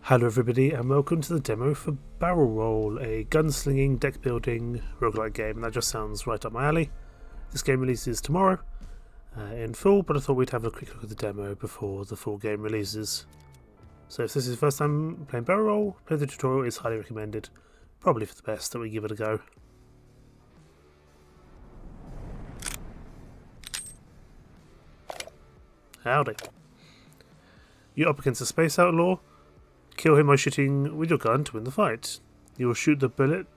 Hello everybody and welcome to the demo for Barrel Roll, a gunslinging deck building roguelike game, and that just sounds right up my alley. This game releases tomorrow in full, but I thought we'd have a quick look at the demo before the full game releases. So if this is your first time playing Barrel Roll, play the tutorial is highly recommended. Probably for the best that we give it a go. Howdy. You're up against a space outlaw. Kill him by shooting with your gun to win the fight. You will shoot the bullet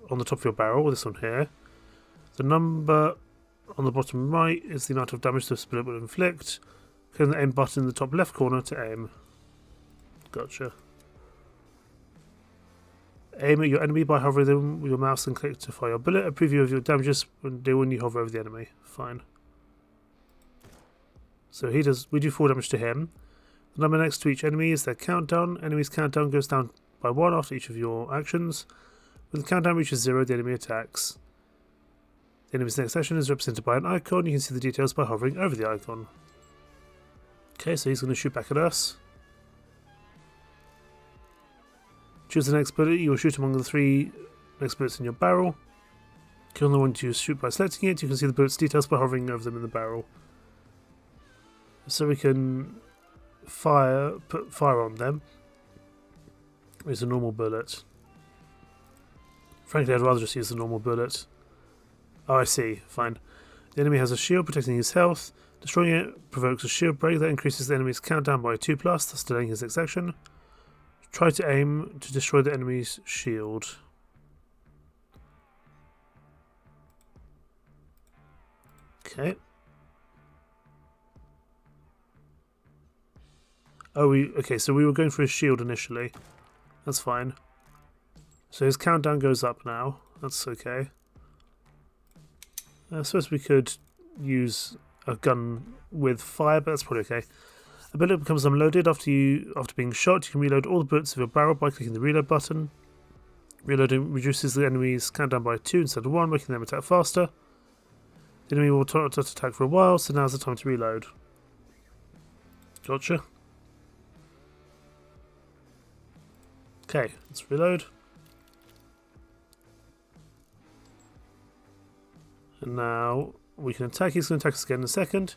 on the top of your barrel, this one here. The number on the bottom right is the amount of damage this bullet will inflict. Click the aim button in the top left corner to aim. Gotcha. Aim at your enemy by hovering them with your mouse and click to fire your bullet. A preview of your damages when you hover over the enemy. Fine. So we do 4 damage to him. The number next to each enemy is their countdown. Enemy's countdown goes down by 1 after each of your actions. When the countdown reaches 0, the enemy attacks. The enemy's next action is represented by an icon. You can see the details by hovering over the icon. Okay, so he's going to shoot back at us. Choose the next bullet. You will shoot among the 3 next bullets in your barrel. Kill the one to shoot by selecting it. You can see the bullet's details by hovering over them in the barrel. So we can put fire on them. It's a normal bullet. Frankly, I'd rather just use the normal bullet. Oh, I see. Fine. The enemy has a shield protecting his health. Destroying it provokes a shield break that increases the enemy's countdown by 2+, thus delaying his next action. Try to aim to destroy the enemy's shield. Okay. Oh, okay, so we were going for his shield initially. That's fine. So his countdown goes up now. That's okay. I suppose we could use a gun with fire, but that's probably okay. A bullet becomes unloaded after being shot. You can reload all the bullets of your barrel by clicking the reload button. Reloading reduces the enemy's countdown by 2 instead of 1, making them attack faster. The enemy will not attack for a while, so now's the time to reload. Gotcha. Okay, let's reload. And now we can attack. He's going to attack us again in a second.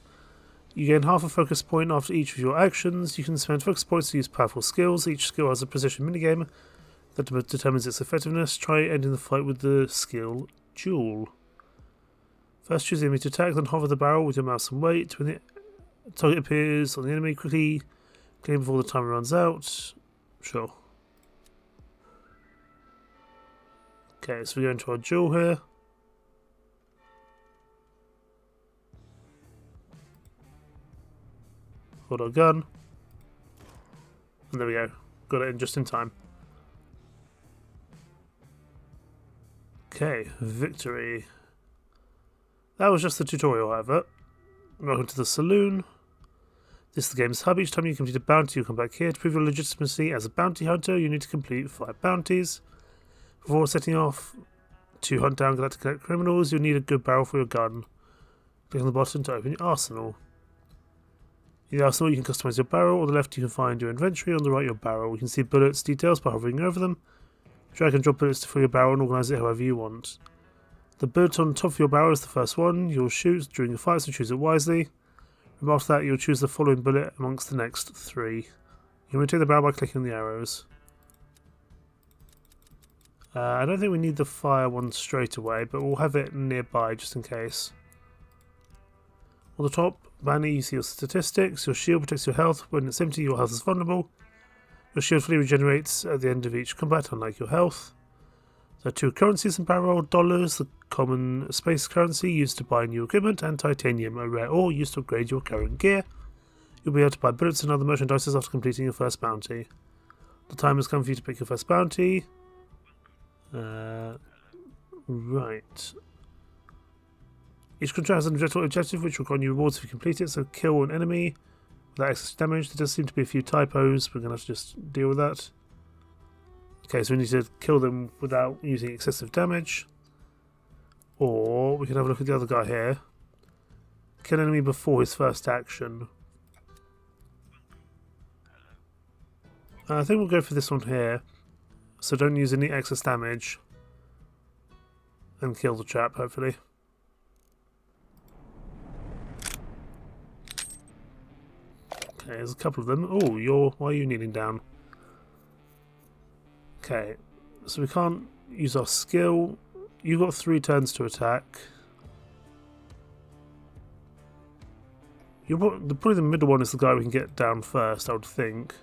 You gain half a focus point after each of your actions. You can spend focus points to use powerful skills. Each skill has a precision minigame that determines its effectiveness. Try ending the fight with the skill Duel. First choose the enemy to attack, then hover the barrel with your mouse and wait. When the target appears on the enemy, quickly claim before the timer runs out. Sure. Okay, so we go into our duel here. Hold our gun. And there we go. Got it in just in time. Okay, victory. That was just the tutorial, however. Welcome to the saloon. This is the game's hub. Each time you complete a bounty, you come back here. To prove your legitimacy as a bounty hunter, you need to complete 5 bounties. Before setting off to hunt down galactic criminals, you'll need a good barrel for your gun. Click on the button to open your arsenal. In the arsenal, you can customize your barrel. On the left, you can find your inventory. On the right, your barrel. You can see bullets details by hovering over them. Drag and drop bullets to fill your barrel and organize it however you want. The bullet on top of your barrel is the first one you'll shoot during the fight, so choose it wisely. And after that, you'll choose the following bullet amongst the next 3. You can rotate the barrel by clicking the arrows. I don't think we need the fire one straight away, but we'll have it nearby just in case. On the top banner you see your statistics. Your shield protects your health. When it's empty, your health is vulnerable. Your shield fully regenerates at the end of each combat, unlike your health. There are 2 currencies in barrel: dollars, the common space currency used to buy new equipment, and titanium, a rare ore used to upgrade your current gear. You'll be able to buy bullets and other merchandise after completing your first bounty. The time has come for you to pick your first bounty. Right. Each contract has an objective which will grant you rewards if you complete it, so kill an enemy without excess damage. There does seem to be a few typos, we're going to have to just deal with that. Okay, so we need to kill them without using excessive damage. Or we can have a look at the other guy here. Kill an enemy before his first action. I think we'll go for this one here. So don't use any excess damage. And kill the chap, hopefully. Okay, there's a couple of them. Oh, why are you kneeling down? Okay, so we can't use our skill. You've got 3 turns to attack. Probably the middle one is the guy we can get down first, I would think.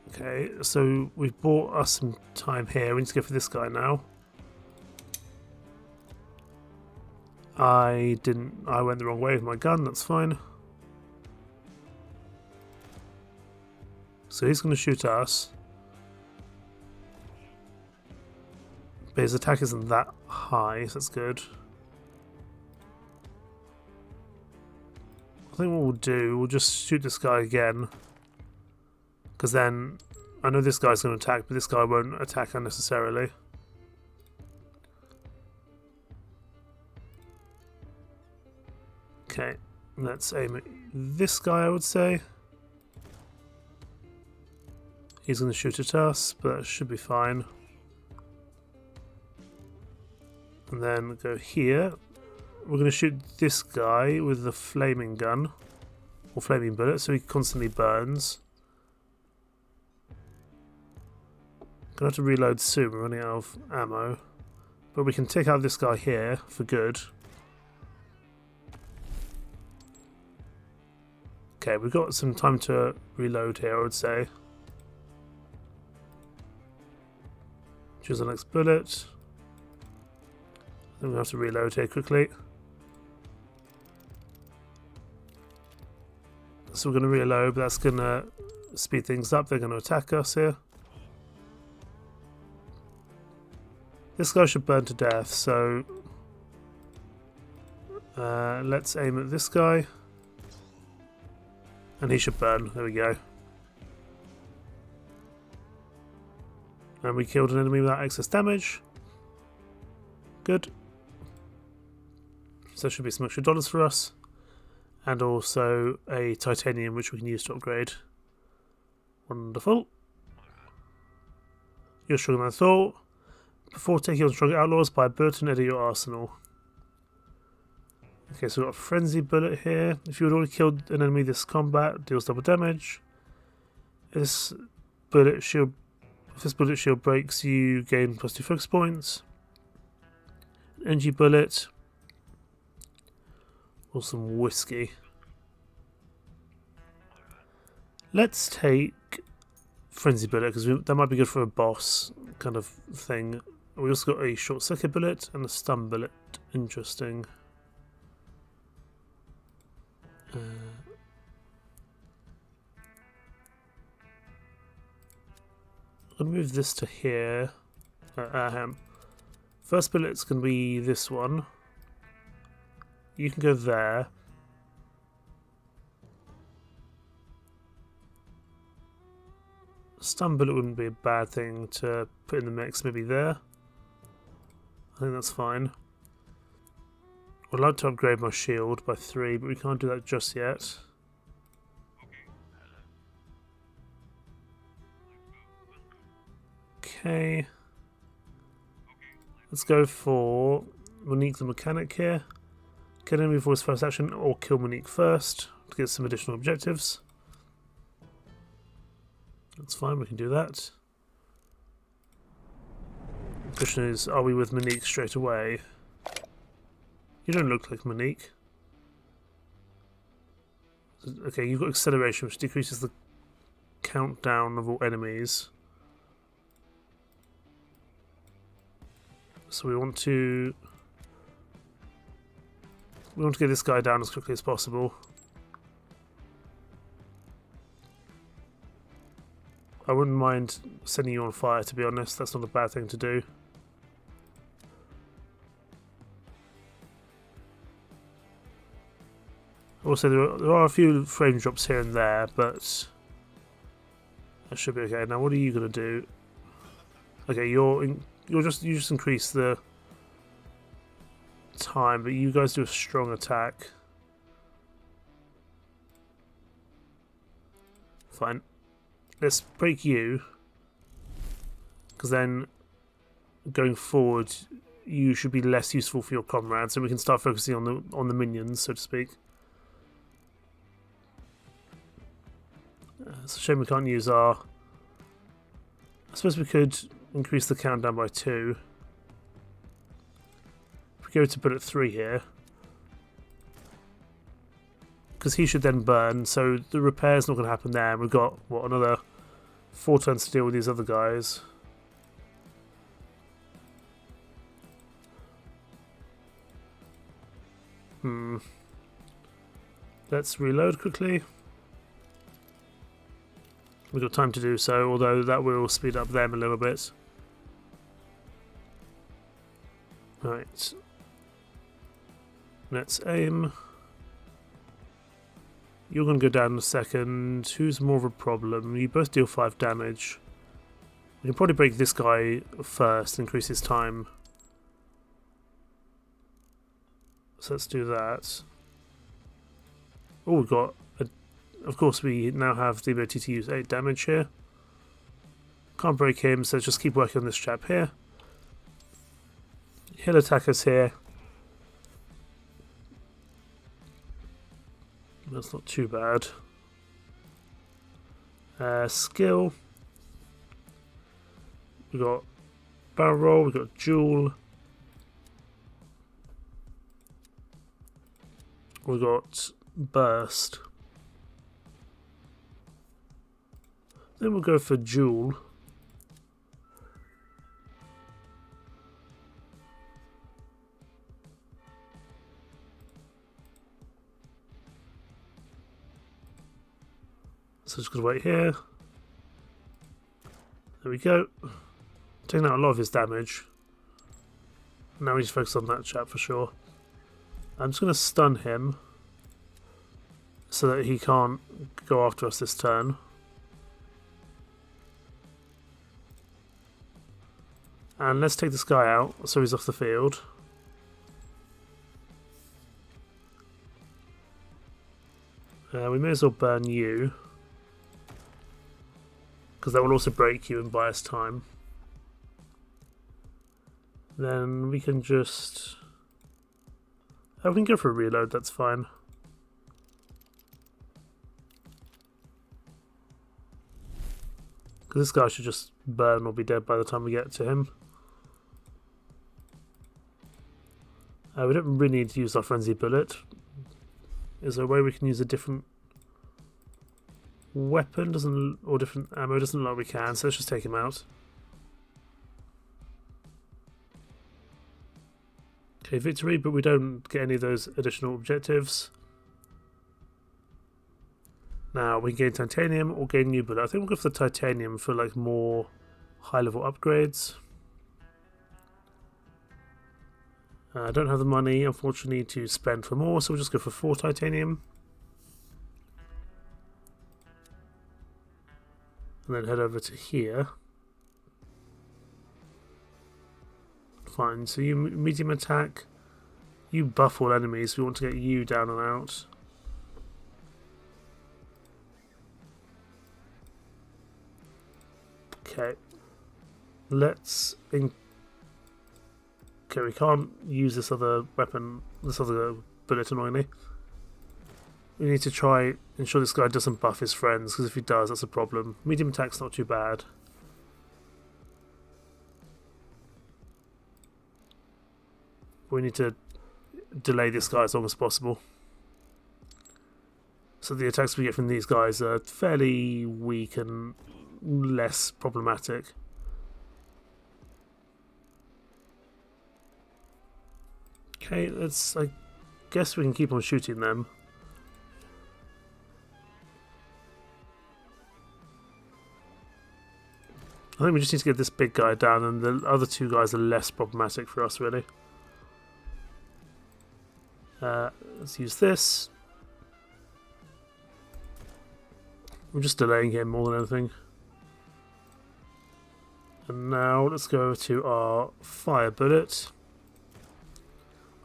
Okay, so we've bought us some time here. We need to go for this guy now. I went the wrong way with my gun, that's fine. So he's going to shoot us. But his attack isn't that high, so that's good. I think what we'll do, we'll just shoot this guy again. Because then, I know this guy's going to attack, but this guy won't attack unnecessarily. Okay, let's aim at this guy, I would say. He's going to shoot at us, but that should be fine. And then go here. We're going to shoot this guy with the flaming gun, or flaming bullet, so he constantly burns. Gonna have to reload soon, we're running out of ammo. But we can take out this guy here for good. Okay, we've got some time to reload here, I would say. Choose the next bullet. Then we'll have to reload here quickly. So we're going to reload, but that's going to speed things up. They're going to attack us here. This guy should burn to death, so let's aim at this guy. And he should burn. There we go. And we killed an enemy without excess damage. Good. So there should be some extra dollars for us. And also a titanium which we can use to upgrade. Wonderful. You're stronger than I thought. Before taking on stronger outlaws, buy a bullet and edit your arsenal. Okay, so we've got a frenzy bullet here. If you had already killed an enemy this combat, deals double damage. If this bullet shield breaks, you gain +2 focus points. Energy bullet. Or some whiskey. Let's take frenzy bullet because that might be good for a boss kind of thing. We also got a short circuit bullet and a stun bullet. Interesting. I'm going to move this to here. First bullet's going to be this one. You can go there. Stun bullet wouldn't be a bad thing to put in the mix, maybe there. I think that's fine. I'd like to upgrade my shield by 3, but we can't do that just yet. Okay. Let's go for Monique the Mechanic here. Kill enemy for his first action, or kill Monique first to get some additional objectives. That's fine, we can do that. The question is, are we with Monique straight away? You don't look like Monique. Okay, you've got acceleration, which decreases the countdown of all enemies. So we want to get this guy down as quickly as possible. I wouldn't mind setting you on fire, to be honest. That's not a bad thing to do. Also, there are a few frame drops here and there, but that should be okay. Now, what are you going to do? Okay, you just increase the time, but you guys do a strong attack. Fine. Let's break you. Because then, going forward, you should be less useful for your comrades, so we can start focusing on the minions, so to speak. It's a shame we can't use our... I suppose we could increase the countdown by 2. If we go to bullet 3 here, because he should then burn, so the repair's not going to happen there. And we've got, what, another 4 turns to deal with these other guys. Let's reload quickly. We've got time to do so, although that will speed up them a little bit. Right. Let's aim. You're going to go down in a second. Who's more of a problem? You both deal 5 damage. We can probably break this guy first, increase his time. So let's do that. Oh, we've got... Of course, we now have the ability to use 8 damage here. Can't break him, so let's just keep working on this chap here. He'll attack us here. That's not too bad. Skill. We've got barrel roll, we've got duel. We've got burst. Then we'll go for duel. So just gonna wait here. There we go. Taking out a lot of his damage. Now we just focus on that chap for sure. I'm just gonna stun him so that he can't go after us this turn. And let's take this guy out so he's off the field. We may as well burn you, because that will also break you and buy us time. Then we can just... Oh, we can go for a reload, that's fine. Because this guy should just burn or be dead by the time we get to him. We don't really need to use our frenzy bullet. Is there a way we can use a different weapon? Or different ammo? Doesn't look like we can, so let's just take him out. Okay, victory, but we don't get any of those additional objectives. Now we can gain titanium or gain new bullet. I think we'll go for the titanium for like more high level upgrades. I don't have the money, unfortunately, to spend for more, so we'll just go for 4 titanium. And then head over to here. Fine, so you medium attack. You buff all enemies, we want to get you down and out. Okay. Let's... Okay, we can't use this other weapon, this other bullet, annoyingly. We need to try ensure this guy doesn't buff his friends, because if he does, that's a problem. Medium attack's not too bad. We need to delay this guy as long as possible. So the attacks we get from these guys are fairly weak and less problematic. Okay, I guess we can keep on shooting them. I think we just need to get this big guy down, and the other 2 guys are less problematic for us, really. Let's use this. We're just delaying him more than anything. And now let's go to our fire bullet.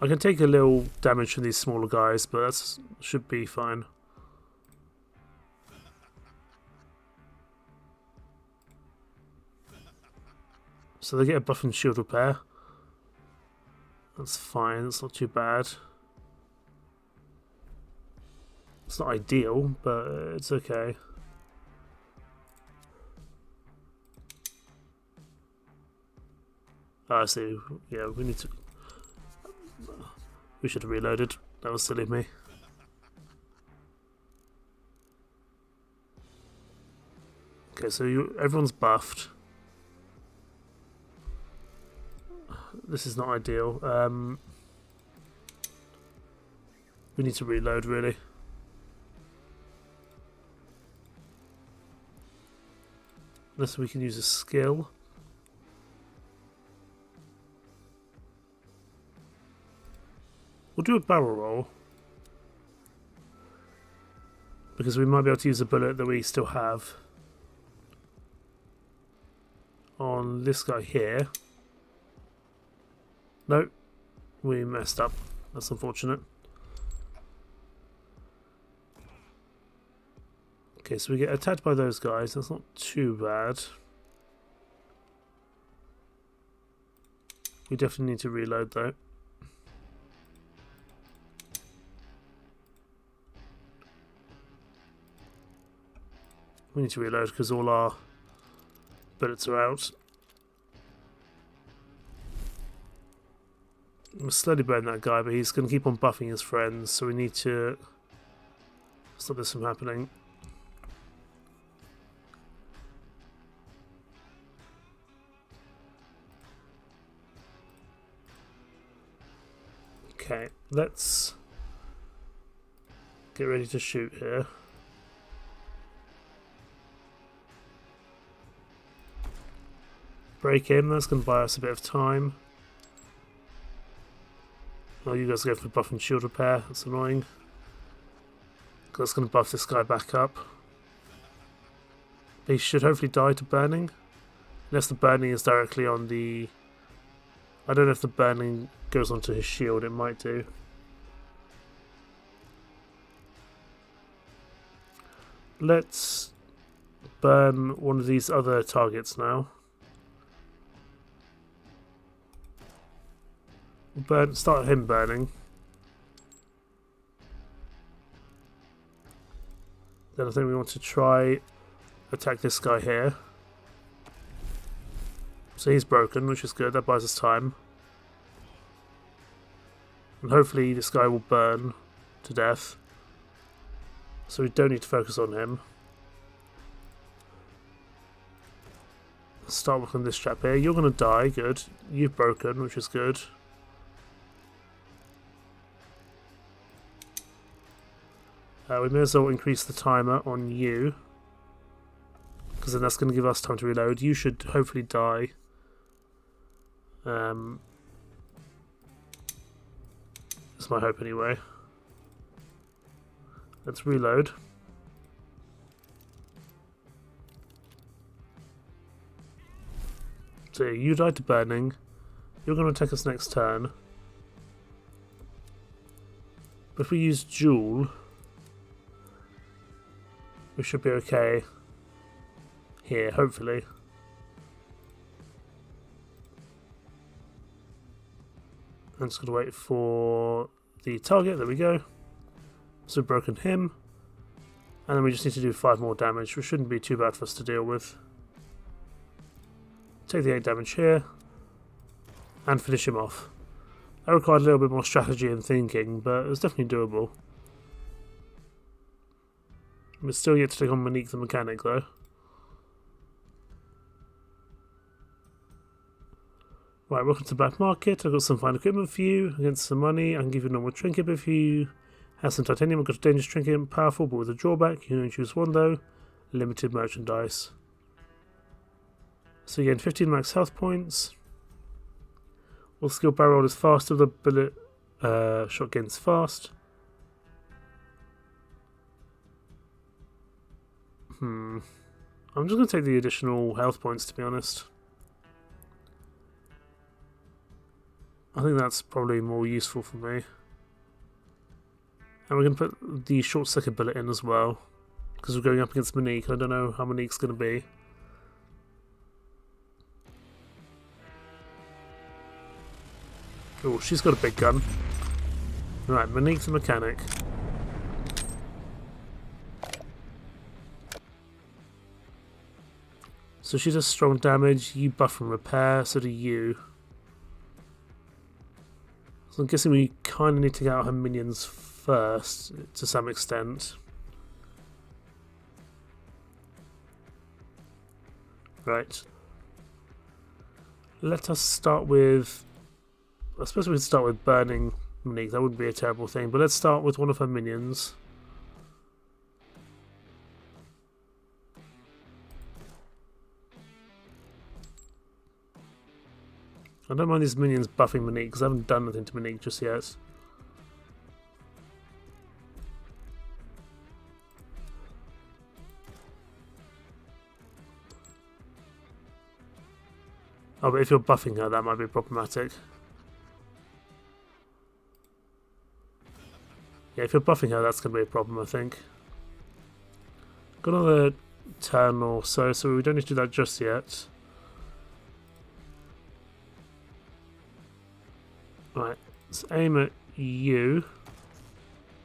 I can take a little damage from these smaller guys, but that should be fine. So they get a buff and shield repair. That's fine, that's not too bad. It's not ideal, but it's okay. I see. Yeah, we need to... We should have reloaded. That was silly of me. Okay, so everyone's buffed. This is not ideal. We need to reload, really. Unless we can use a skill. We'll do a barrel roll. Because we might be able to use a bullet that we still have on this guy here. No, we messed up. That's unfortunate. Okay, so we get attacked by those guys. That's not too bad. We definitely need to reload though. We need to reload because all our bullets are out. We're slowly burning that guy, but he's going to keep on buffing his friends, so we need to stop this from happening. Okay, let's get ready to shoot here. Break him, that's going to buy us a bit of time. Oh, you guys go for buff and shield repair, that's annoying. That's going to buff this guy back up. He should hopefully die to burning. Unless the burning is directly on the... I don't know if the burning goes onto his shield, it might do. Let's burn one of these other targets now. Start him burning. Then I think we want to try attack this guy here. So he's broken, which is good. That buys us time. And hopefully this guy will burn to death. So we don't need to focus on him. Let's start working on this chap here. You're going to die. Good. You've broken, which is good. We may as well increase the timer on you, because then that's going to give us time to reload. You should hopefully die. That's my hope anyway. Let's reload. So you died to burning. You're going to attack us next turn. But if we use Jewel, we should be okay here, hopefully. I'm just going to wait for the target. There we go. So we've broken him. And then we just need to do 5 more damage, which shouldn't be too bad for us to deal with. Take the 8 damage here. And finish him off. That required a little bit more strategy and thinking, but it was definitely doable. We're still yet to take on Monique the mechanic though. Right, welcome to the Black Market. I've got some fine equipment for you. Against some money, I can give you a normal trinket, but if you have some titanium, I've got a dangerous trinket, powerful but with a drawback. You can only choose one though. Limited merchandise. So again, 15 max health points. All skill barrel roll is faster, the bullet shot gains fast. I'm just going to take the additional health points, to be honest. I think that's probably more useful for me. And we're going to put the short-circuit bullet in as well, because we're going up against Monique. I don't know how Monique's going to be. Oh, she's got a big gun. Right, Monique the mechanic. So she does strong damage, you buff and repair, so do you. So I'm guessing we kind of need to get out her minions first, to some extent. Right. Let us start with... I suppose we could start with burning Monique, that wouldn't be a terrible thing, but let's start with one of her minions. I don't mind these minions buffing Monique, because I haven't done anything to Monique just yet. Oh, but if you're buffing her, that might be problematic. Yeah, if you're buffing her, that's going to be a problem, I think. Got another turn or so, so we don't need to do that just yet. Right, let's aim at you.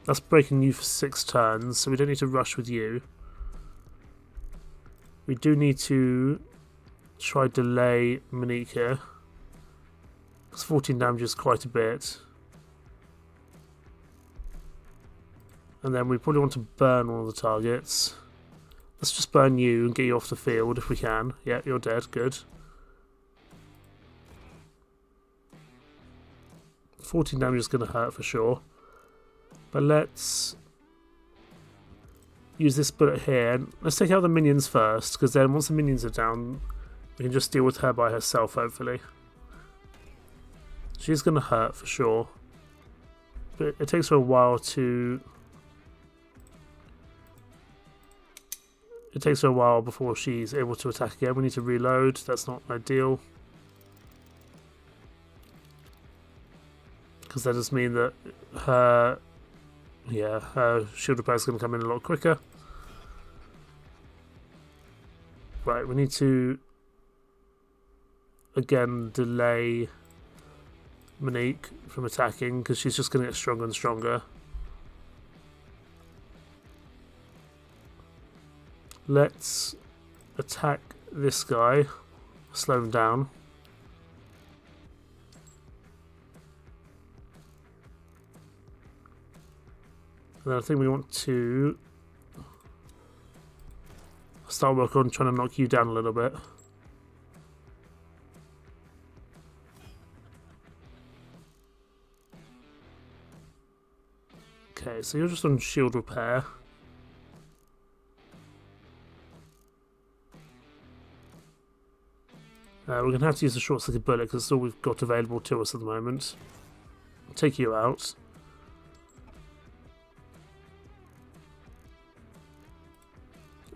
That's breaking you for 6 turns, so we don't need to rush with you. We do need to try delay Monique here, because 14 damage is quite a bit. And then we probably want to burn one of the targets. Let's just burn you and get you off the field if we can. Yeah, you're dead, good. 14 damage is going to hurt for sure. But let's use this bullet here. Let's take out the minions first, because then once the minions are down, we can just deal with her by herself, hopefully. She's going to hurt for sure. But it takes her a while to... It takes her a while before she's able to attack again. We need to reload. That's not ideal. Because that does mean that her shield repair is going to come in a lot quicker. Right, we need to again delay Monique from attacking, because she's just going to get stronger and stronger. Let's attack this guy, slow him down. And then I think we want to start work on trying to knock you down a little bit. Okay, so you're just on shield repair. We're going to have to use the short-circuit bullet because it's all we've got available to us at the moment. Take you out.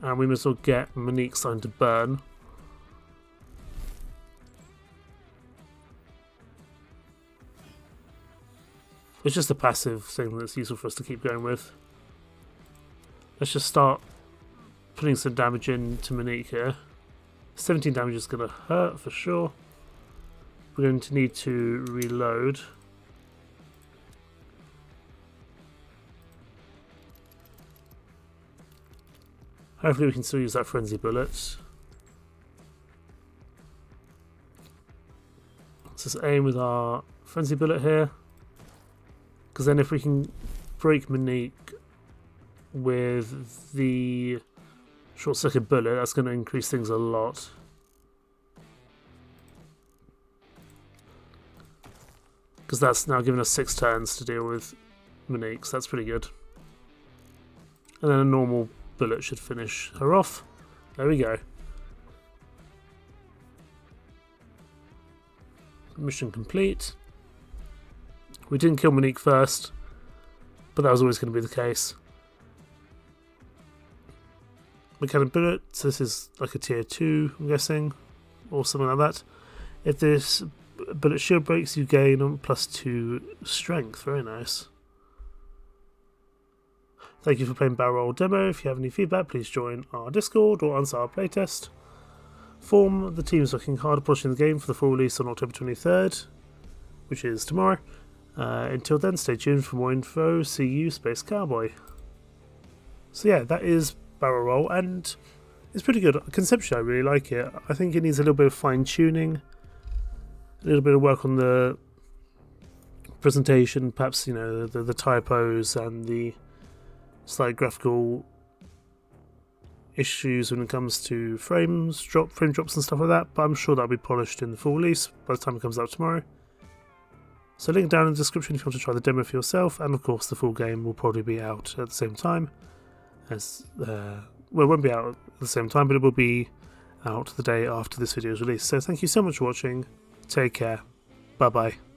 And we must as well get Monique starting to burn. It's just a passive thing that's useful for us to keep going with. Let's just start putting some damage into Monique here. 17 damage is going to hurt for sure. We're going to need to reload. Hopefully we can still use that frenzy bullet. Let's just aim with our frenzy bullet here. Because then if we can break Monique with the short circuit bullet, that's going to increase things a lot. Because that's now given us 6 turns to deal with Monique, so that's pretty good. And then a normal bullet should finish her off. There we go. Mission complete. We didn't kill Monique first, but that was always going to be the case. Mechanic bullet, so this is like a tier 2, I'm guessing, or something like that. If this bullet shield breaks, you gain on +2 strength. Very nice. Thank you for playing Barrel Roll Demo. If you have any feedback, please join our Discord or answer our playtest form. The team is working hard at polishing the game for the full release on October 23rd, which is tomorrow. Until then, stay tuned for more info. See you, Space Cowboy. So yeah, that is Barrel Roll, and it's pretty good. Conceptually, I really like it. I think it needs a little bit of fine-tuning, a little bit of work on the presentation, perhaps, you know, the typos and the slight graphical issues when it comes to frame drops and stuff like that, but I'm sure that'll be polished in the full release by the time it comes out tomorrow. So link down in the description if you want to try the demo for yourself, and of course the full game will probably be out at the same time as, well, it won't be out at the same time, but it will be out the day after this video is released. So thank you so much for watching, take care, bye bye.